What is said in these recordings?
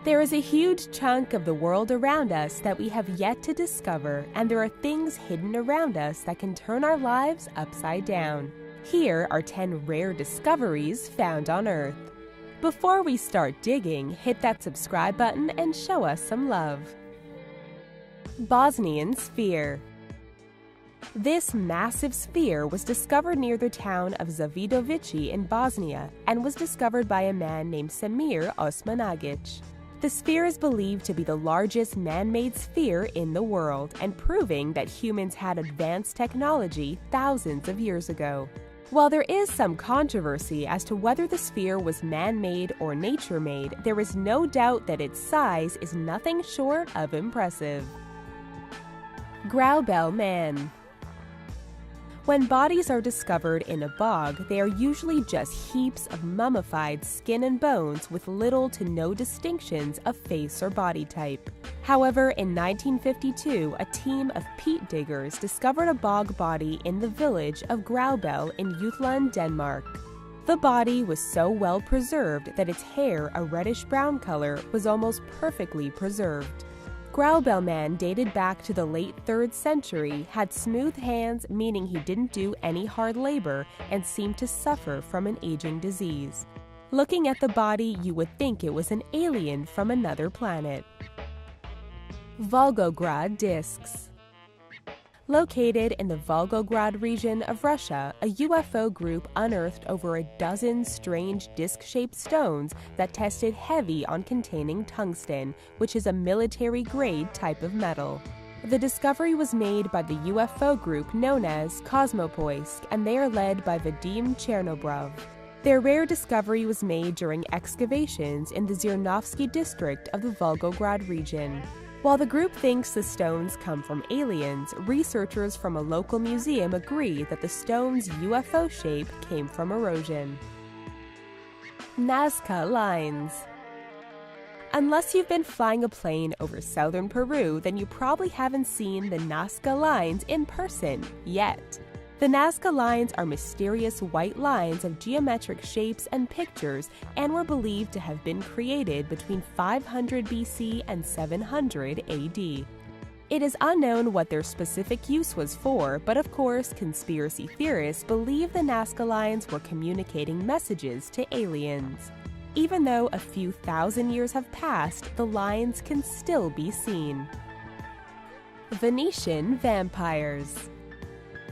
There is a huge chunk of the world around us that we have yet to discover, and there are things hidden around us that can turn our lives upside down. Here are 10 rare discoveries found on Earth. Before we start digging, hit that subscribe button and show us some love. Bosnian Sphere. This massive sphere was discovered near the town of Zavidovići in Bosnia and was discovered by a man named Semir Osmanagić. The sphere is believed to be the largest man-made sphere in the world and proving that humans had advanced technology thousands of years ago. While there is some controversy as to whether the sphere was man-made or nature-made, there is no doubt that its size is nothing short of impressive. Graubel Man. When bodies are discovered in a bog, they are usually just heaps of mummified skin and bones with little to no distinctions of face or body type. However, in 1952, a team of peat diggers discovered a bog body in the village of Graubel in Jutland, Denmark. The body was so well preserved that its hair, a reddish-brown color, was almost perfectly preserved. Graubel Man dated back to the late 3rd century, had smooth hands, meaning he didn't do any hard labor, and seemed to suffer from an aging disease. Looking at the body, you would think it was an alien from another planet. Volgograd Discs. Located in the Volgograd region of Russia, a UFO group unearthed over a dozen strange disc-shaped stones that tested heavy on containing tungsten, which is a military-grade type of metal. The discovery was made by the UFO group known as Kosmopoisk, and they are led by Vadim Chernobrov. Their rare discovery was made during excavations in the Zirnovsky district of the Volgograd region. While the group thinks the stones come from aliens, researchers from a local museum agree that the stone's UFO shape came from erosion. Nazca Lines. Unless you've been flying a plane over southern Peru, then you probably haven't seen the Nazca Lines in person yet. The Nazca Lines are mysterious white lines of geometric shapes and pictures and were believed to have been created between 500 BC and 700 AD. It is unknown what their specific use was for, but of course, conspiracy theorists believe the Nazca Lines were communicating messages to aliens. Even though a few thousand years have passed, the lines can still be seen. Venetian Vampires.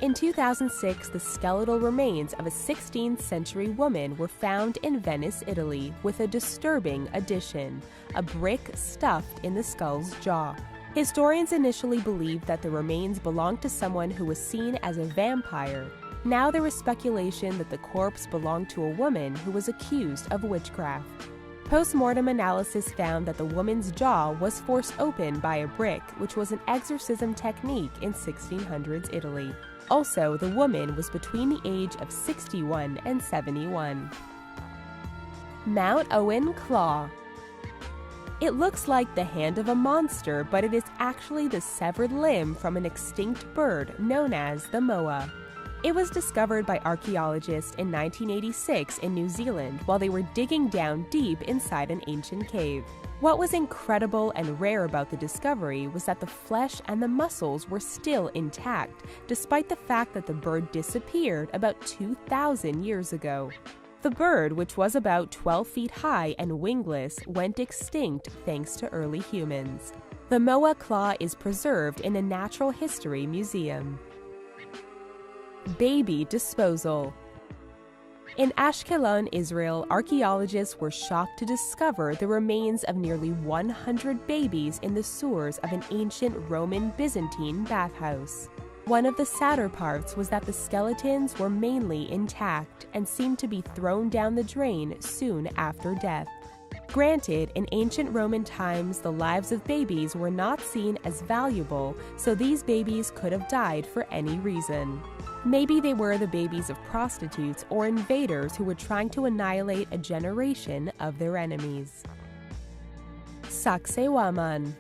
In 2006, the skeletal remains of a 16th century woman were found in Venice, Italy, with a disturbing addition: a brick stuffed in the skull's jaw. Historians initially believed that the remains belonged to someone who was seen as a vampire. Now there is speculation that the corpse belonged to a woman who was accused of witchcraft. Post-mortem analysis found that the woman's jaw was forced open by a brick, which was an exorcism technique in 1600s Italy. Also, the woman was between the age of 61 and 71. Mount Owen Claw. It looks like the hand of a monster, but it is actually the severed limb from an extinct bird known as the moa. It was discovered by archaeologists in 1986 in New Zealand while they were digging down deep inside an ancient cave. What was incredible and rare about the discovery was that the flesh and the muscles were still intact, despite the fact that the bird disappeared about 2,000 years ago. The bird, which was about 12 feet high and wingless, went extinct thanks to early humans. The moa claw is preserved in a natural history museum. Baby disposal. In Ashkelon, Israel, archaeologists were shocked to discover the remains of nearly 100 babies in the sewers of an ancient Roman Byzantine bathhouse. One of the sadder parts was that the skeletons were mainly intact and seemed to be thrown down the drain soon after death. Granted, in ancient Roman times, the lives of babies were not seen as valuable, so these babies could have died for any reason. Maybe they were the babies of prostitutes or invaders who were trying to annihilate a generation of their enemies. Sacsayhuaman.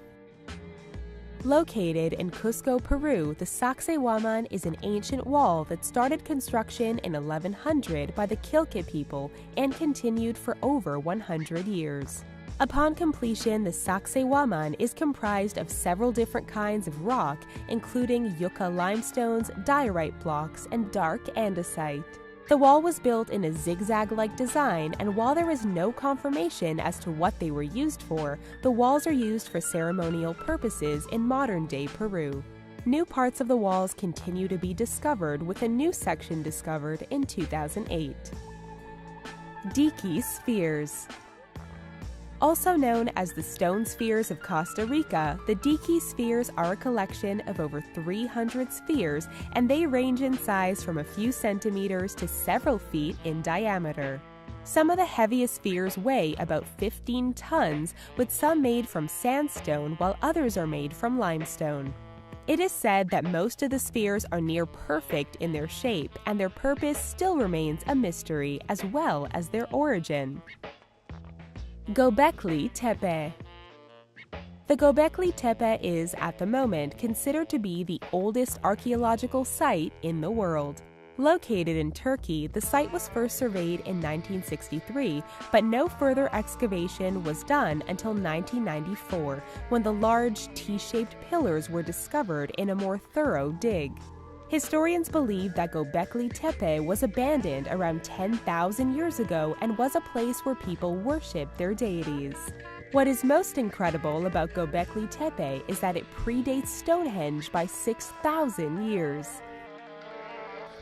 Located in Cusco, Peru, the Sacsayhuaman is an ancient wall that started construction in 1100 by the Quilca people and continued for over 100 years. Upon completion, the Sacsayhuaman is comprised of several different kinds of rock, including yucca limestones, diorite blocks, and dark andesite. The wall was built in a zigzag-like design, and while there is no confirmation as to what they were used for, the walls are used for ceremonial purposes in modern-day Peru. New parts of the walls continue to be discovered, with a new section discovered in 2008. Dique spheres. Also known as the stone spheres of Costa Rica, the Dique spheres are a collection of over 300 spheres, and they range in size from a few centimeters to several feet in diameter. Some of the heaviest spheres weigh about 15 tons, with some made from sandstone while others are made from limestone. It is said that most of the spheres are near perfect in their shape, and their purpose still remains a mystery, as well as their origin. Göbekli Tepe. The Göbekli Tepe is, at the moment, considered to be the oldest archaeological site in the world. Located in Turkey, the site was first surveyed in 1963, but no further excavation was done until 1994, when the large T-shaped pillars were discovered in a more thorough dig. Historians believe that Göbekli Tepe was abandoned around 10,000 years ago and was a place where people worshipped their deities. What is most incredible about Göbekli Tepe is that it predates Stonehenge by 6,000 years.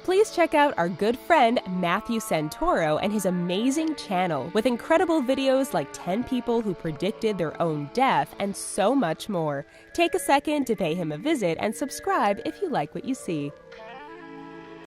Please check out our good friend Matthew Santoro and his amazing channel with incredible videos like 10 people who predicted their own death and so much more. Take a second to pay him a visit and subscribe if you like what you see.